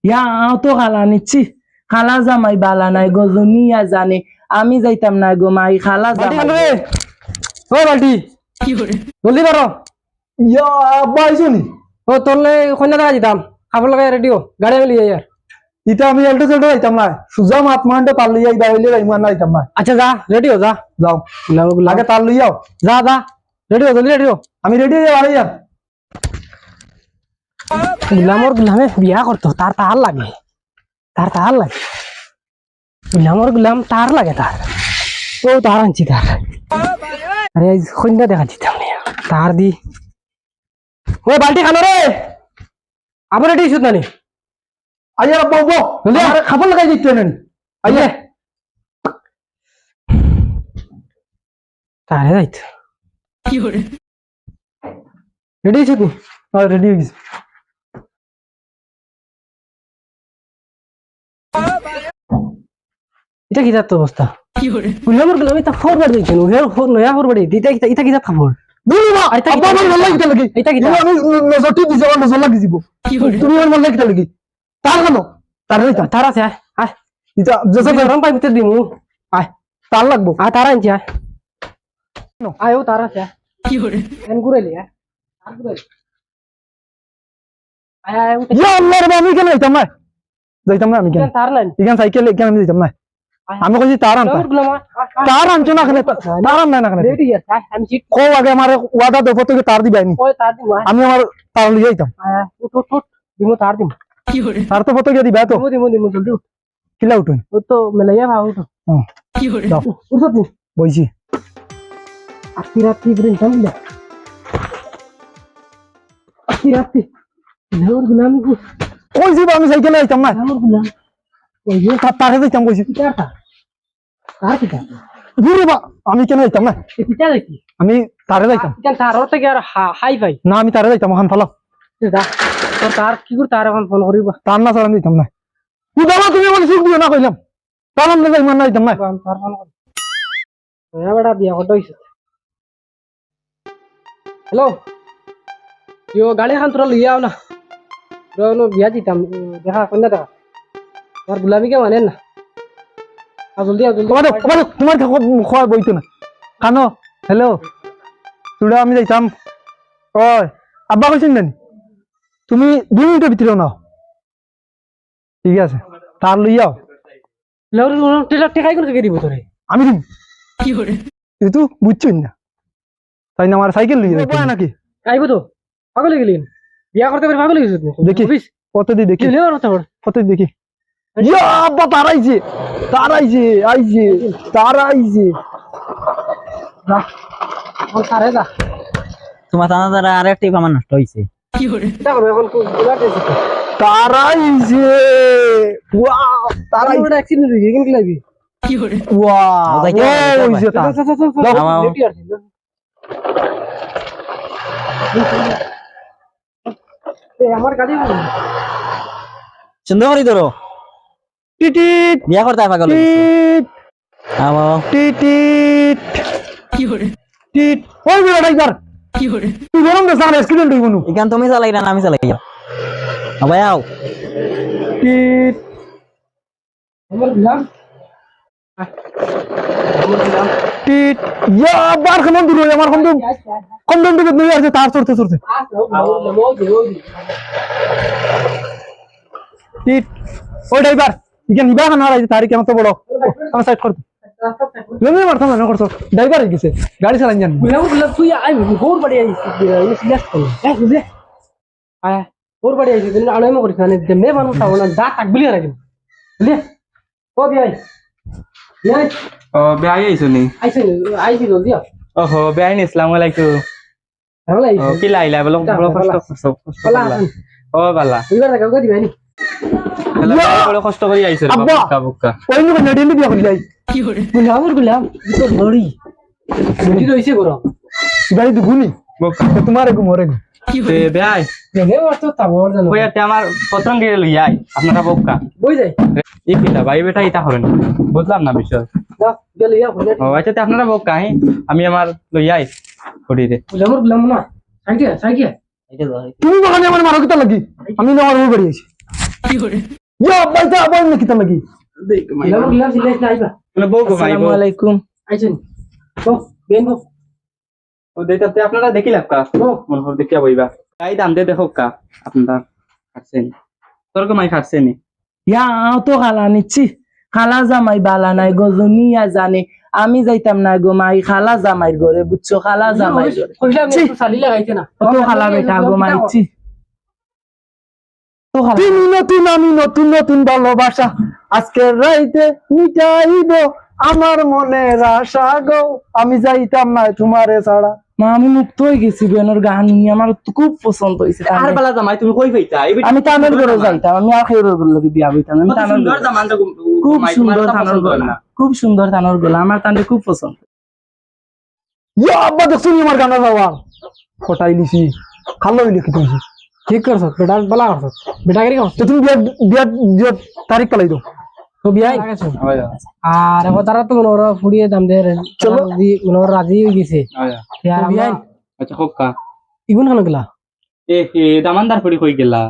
ইয়া তো খালা নিচ্ছি খালা জামাই বালা নাই গজনিয়া জানে আমি যাইতাম না গো মাই খালা জামাই ও বাল্টি জলদি করো ইয়া আব্বা আইসনি ও তোরলে কন্যা দেখা যেতাম খাবার লাগাই রেডিও গাড়ি আমি লিয়ে যার ইটা আমি এলটো সেলটো যাইতাম না সুজা মাত মানতে তার লইয়া ইবা হইলে যাইমান না যাইতাম না আচ্ছা যা রেডিও যা যাও আগে তার লইয়াও যা যা রেডিও জলদি রেডিও আমি রেডি হয়ে বাড়ি যাম গুলামে বিয়া করতো তার তার লাগে গুলাম তার লাগে তার ও তার আনছি তার আরে কন্যা দেখা যেতাম তার দি ও বাল্টি খালো রে আবার রেডি শুধু নানি আইয়া আব্বা আব্বা আরে খাবার লাগাই দিতে না আইয়ে তারে যাইতো রেডি শুধু রেডি হয়ে গেছি এটা কি যাত অবস্থা গুলাম এটা ফরওয়ার্ড দিছেন নয়া ফরওয়ার্ড এটা এটা কি যাত খবর বুঝবা আব্বা আমার ভাল লাগিতে লাগি এটা কি আমি নজরটি দিছে আমার নজর লাগি দিব তুমি আমার ভাল লাগিতে লাগি তার কেন তার নাই তার আছে আয় এটা যেসব গরম পাই ভিতর দিমু আয় তার লাগবো তার আনছি আয় ও তার আছে কি করে এন গুরাইলি আয় আর গুরাইলি আয় আয় ইয়া আল্লাহর আমি কেন যাইতাম না আমি কেন তার নাই ইখান সাইকেল কেন আমি যাইতাম না আমি কইছি তার আনতা তার আনছো না কেন তার আন না কেন রেডি আছে আমি সিট কো আগে আমার ওয়াদা দেবো তোকে তার দিবাইনি ওই তার দিমু আমি আমার তার লই যাইতাম আয় উঠ দিমু তার দিমু কি করে তার তো ফটো গিয়ে দিবা তো দিমু জলদি উঠ কিলা উঠুন ও তো মেলাইয়া ভাও উঠ কি করে উঠ তুই বইছি আস্তি ব্রেন থামলে আস্তি নর গুলামি কো কইছি আমি সাইকেলে যাইতাম না নর গুলাম ওই যে তারে যাইতাম কইছি কিটা তার কিটা ঘুরে বা আমি কেন যাইতাম না কিটা দেখি আমি তারে যাইতাম কেন তার ওর থেকে আর হাই ফাই না আমি তারে যাইতাম ওখান ফালাও যা তোর তার কি করে তার এখন ফোন করিবা তার না আমি যাইতাম না উদাবা তুমি বলে সুখ দিও না কইলাম তার আমরা যাইমান না যাইতাম না তার ফোন কর ওয়া বড় বিয়া কত হইছে হ্যালো ইয়ো গাড়ি খান তোরা লিয়াও না রনো বিয়া দিতাম দেখা কন্যা দেখা তোমার গুলামি কে মানে না জলদি তোমার খোয়া বইতো না কানো হ্যালো তুড়া আমি যাইতাম ওই আব্বা কইছেন না তুমি 2 মিনিটের ভিতরে নাও ঠিক আছে তার লইয়াও লর টেকাই করে কে দিব তোরে আমি দিম কি করে তুই বুঝছিস না তাই না আমার সাইকেল লইয়া যাইতাম নাকি আইবো তো পাগল হয়ে গেলেন বিয়া করতে পারি পাগল হয়ে গেছিস দেখি কত দি দেখি কত দেখি ইয়া আব্বা আইছে যা ও সারে যা তোমার টানা দ্বারা আরেকটি আমার নষ্ট হইছে কি করে এটা করবে এখন কুলার দিয়েছে আইছে ওয়াও বড় অ্যাক্সিডেন্ট হয়ে গেল কি লাগবে কি করে ওয়াও হইছে তা লেটি আছে আমার গাড়ি সুন্দর করে ধরো টিটিট বিয়া করতে পাগল আমো টিটিট কি করে টিট ওই বড় ড্রাইভার কি করে তুই গরম দে সামনে অ্যাক্সিডেন্ট হইব নু ইখান তুমি চালাই না আমি চালাই আবাই আও টিট আমার গুলাম টিট ইয়া বার কেমন দূর হই আমার কম দম দিকে নই আছে তার চড়তে টিট ওই ড্রাইভার ইখান নিবা খান আর তারি কেমন তো বড় আমার সাইড কর লমি মারতাম না করছো ড্রাইভার হই গেছে গাড়ি চালান জান গুলাম তুই আই গোর বাড়ি আইছিস সিরিয়াস কর হ্যাঁ বুঝে আয় গোর বাড়ি আইছিস দিন আলো মে করিস না দেমে মানুষ তাও না দা টাক বলি রাখিস বুঝলে ও বিয়াই ও বেআই আইছো নি আইছি জলদি আও ওহো বেআই নি আসসালামু আলাইকুম ভালো ও কি লাইলা বলো বড় কষ্ট ও বালা এবার দেখা কই দিবানি বড় কষ্ট করে আইছো রে আব্বা। বুকা বুকা ওই নুকে নেডিলি বিয়া করি যাই কি করে গুলাম তো বড়ি বড়ি রইছে গরো গাড়ি তো গুনি বুকা তোমার গো মরে গো কি তে করে বেআই দেনে মত তাবর জানো কইতে আমার পত্রং গিরে লই আই আপনারা বুকা বই যাই এই কিটা ভাই বেটা ইতা হরেন বুঝলাম না বিষয় দা গেল ইয়া বলে ও আচ্ছা তে আপনারা বুকা আমি আমার লই আই করি রে গুলাম না সাইকে এটা ধরে তুমি বাগানে আমার মারো কিতা লাগি আমি না আমার বাড়ি আছি ইয়া আব্বা এটা আবার নাকি তা নাকি গেলাম গেলাম সিলেক্ট আইবা মানে বউ গো ভাই আসসালামু আলাইকুম আইছেন তো বেন গো ও দেখাতে আপনারা দেখিলাম কা মন হর দেখিয়া বইবা তাই দাম দে দেখো কা আপনারা খাচ্ছেন তোর গো মাই খাচ্ছেন ইয়া আও তো খালা নিচ্ছি খালা জামাই বালা নাই গজনিয়া জানে আমি যাইতাম না গো মাই খালা জামাইর ঘরে বুঝছো খালা জামাইর ঘরে কইলাম একটু সালি লাগাইতে না ও তো খালা বেটা গো মাইছি তো খালা তুমি নতুন আমি নতুন নতুন ভালোবাসা আজকের রাইতে মিটাইব আমার মনের আশা গো আমি যাইতাম না তোমারে ছাড়া মা আমি মুক্ত হয়ে গেছি বেনর গান নিয়ে আমার তো খুব পছন্দ হয়েছে আর বালা জামাই তুমি কই পাইতা আমি তানের ঘরে যাইতাম আমি আর খেয়ে লগে বিয়া হইতাম আমি তানের সুন্দর ঘরে। জামান খুব সুন্দর তানোর গলা খুব সুন্দর তানোর গলা আমার তানরে খুব পছন্দ ইয়া আব্বা দেখছো নি আমার গানা যাওয়া ফটাই লিছি খালো হইলে কি তুমি ঠিক করছ বেটা বলা করছ বেটা কি করছ তো তুমি বিয়া বিয়া বিয়া তারিখ পালাই দাও তো বিয়াই আর এখন তারা তো মনে ওরা ফুড়িয়ে দাম দে চলো মনে ওরা রাজি হয়ে গেছে আচ্ছা হোক কা ইগুন খানো গেলা এ দামানদার পড়ি কই গেলা